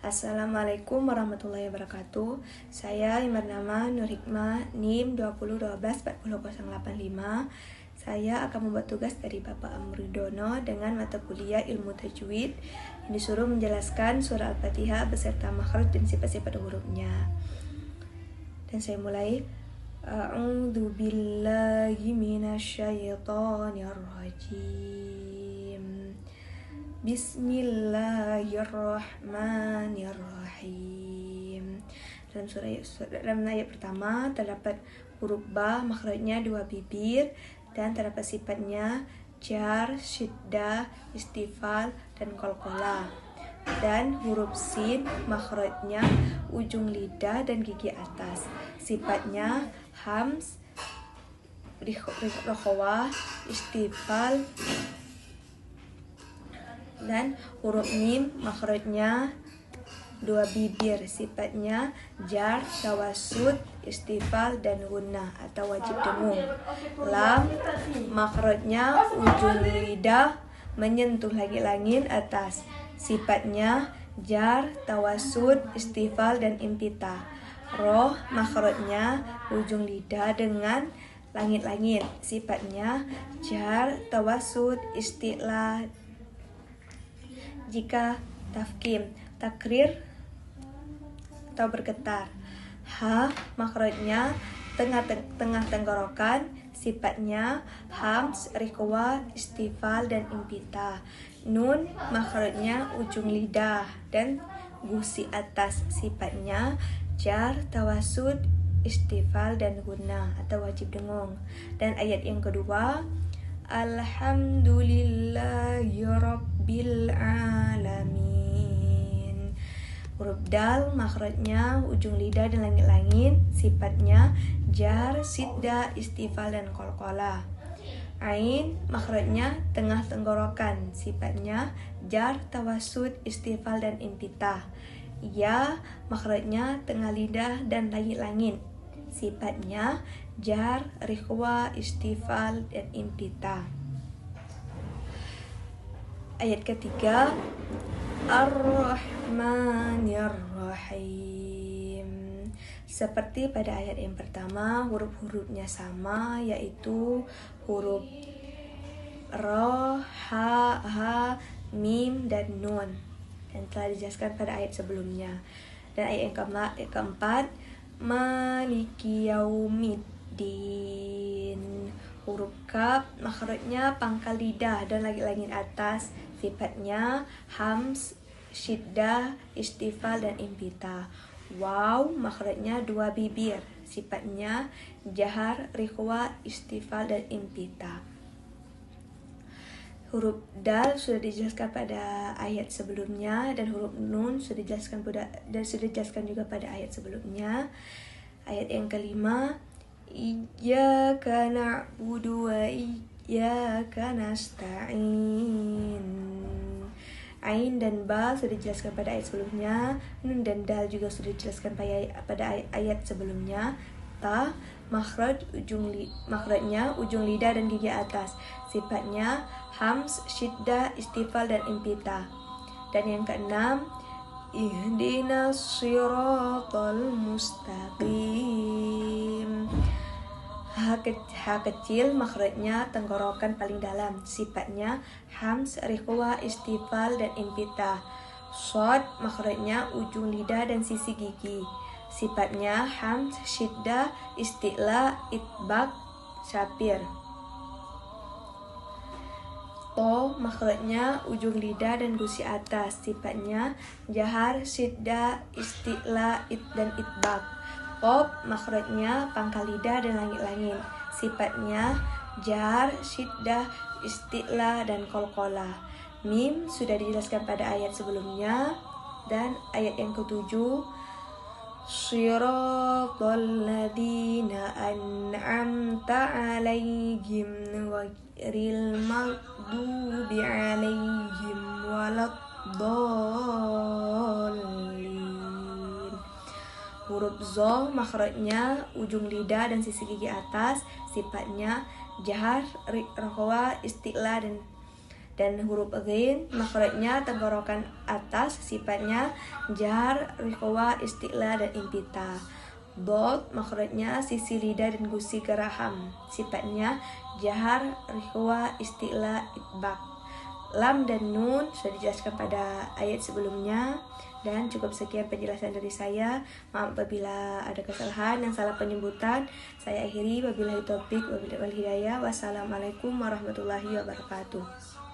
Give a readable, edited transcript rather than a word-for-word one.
Assalamualaikum warahmatullahi wabarakatuh. Saya yang bernama Nur Hikmah, NIM 20124085. Saya akan membuat tugas dari Bapak Amridono dengan mata kuliah ilmu tajwid yang disuruh menjelaskan surah Al-Fatihah beserta makhraj dan sifat-sifat hurufnya. Dan saya mulai. A'udzu billahi minasyaitonir rajim. Bismillahirrahmanirrahim. Dalam ayat pertama terdapat huruf ba, makhrajnya 2 bibir, dan terdapat sifatnya jar, syiddah, istifal, dan qalqalah. Dan huruf sin, makhrajnya ujung lidah dan gigi atas. Sifatnya hams, rokhawah, istifal, dan huruf mim, makhrajnya 2 bibir. Sifatnya jar, tawassut, istifal, dan gunnah atau wajib dengung. Lam, makhrajnya ujung lidah menyentuh langit-langit atas. Sifatnya jar, tawassut, istifal, dan impita. Roh, makhrajnya ujung lidah dengan langit-langit. Sifatnya jar, tawassut, isti'la. Jika tafkim, takrir atau bergetar. Ha, makhrajnya tengah tenggorokan. Sifatnya hams, riqwa, istifal, dan impita. Nun, makhrajnya ujung lidah dan gusi atas. Sifatnya jar, tawassut, istifal, dan gunnah atau wajib dengung. Dan ayat yang kedua, Alhamdulillahi Rabbil Alamin. Huruf dal, makhrajnya ujung lidah dan langit-langit. Sifatnya jar, sidda, istifal, dan qalqalah. Ain, makhrajnya tengah tenggorokan. Sifatnya jar, tawassut, istifal, dan impita. Ya, makhrajnya tengah lidah dan langit-langit. Sifatnya jar, riqwa, istifal, dan impita. Ayat ketiga, Ar-Rahmanir-Rahim. Seperti pada ayat yang pertama, huruf-hurufnya sama, yaitu huruf Ra, Ha, Ha, Mim, dan Nun, yang telah dijelaskan pada ayat sebelumnya. Dan ayat yang keempat, Maliki Yaumiddin. Huruf kaf, makhrajnya pangkal lidah dan langit-langit atas. Sifatnya hams, syiddah, istifal, dan impita. Waw, makhrajnya 2 bibir. Sifatnya jahar, riqwa, istifal, dan impita. Huruf dal sudah dijelaskan pada ayat sebelumnya, dan huruf nun sudah dijelaskan juga pada ayat sebelumnya. Ayat yang kelima, Iyyaka na'budu wa iyyaka nasta'in. Ain dan ba sudah dijelaskan pada ayat sebelumnya. Nun dan dal juga sudah dijelaskan pada ayat sebelumnya. Ta, makhrajnya ujung lidah dan gigi atas. Sifatnya hams, syiddah, istifal, dan impita. Dan yang keenam, Ihdinas siratal mustaqim. Ha kecil, makhrajnya tenggorokan paling dalam. Sifatnya hams, riqwa, istifal, dan impita. Shod, makhrajnya ujung lidah dan sisi gigi. Sifatnya hams, syiddah, isti'la, itbaq, syapir. To, makhrajnya ujung lidah dan gusi atas. Sifatnya jahar, syiddah, isti'la, dan itbaq. Qaf, makhrajnya pangkal lidah dan langit-langit. Sifatnya jar, syiddah, isti'la, dan qalqalah. Mim sudah dijelaskan pada ayat sebelumnya. Dan ayat yang ketujuh, Shiratal ladzina an'amta 'alaihim ghairil maghdubi 'alaihim waladdallin. Huruf zo, makhrajnya ujung lidah dan sisi gigi atas. Sifatnya jahar, rokhawah, isti'la, Dan huruf ghin makhrajnya tenggorokan atas, sifatnya jar, riqwa, isti'la dan inbita. Dod makhrajnya sisi lidah dan gusi geraham, sifatnya jahar, riqwa, isti'la, itbaq. Lam dan nun sudah dijelaskan pada ayat sebelumnya. Dan cukup sekian penjelasan dari saya. Maaf apabila ada kesalahan dan salah penyebutan. Saya akhiri, wabillahi taufik wal hidayah. Wassalamualaikum warahmatullahi wabarakatuh.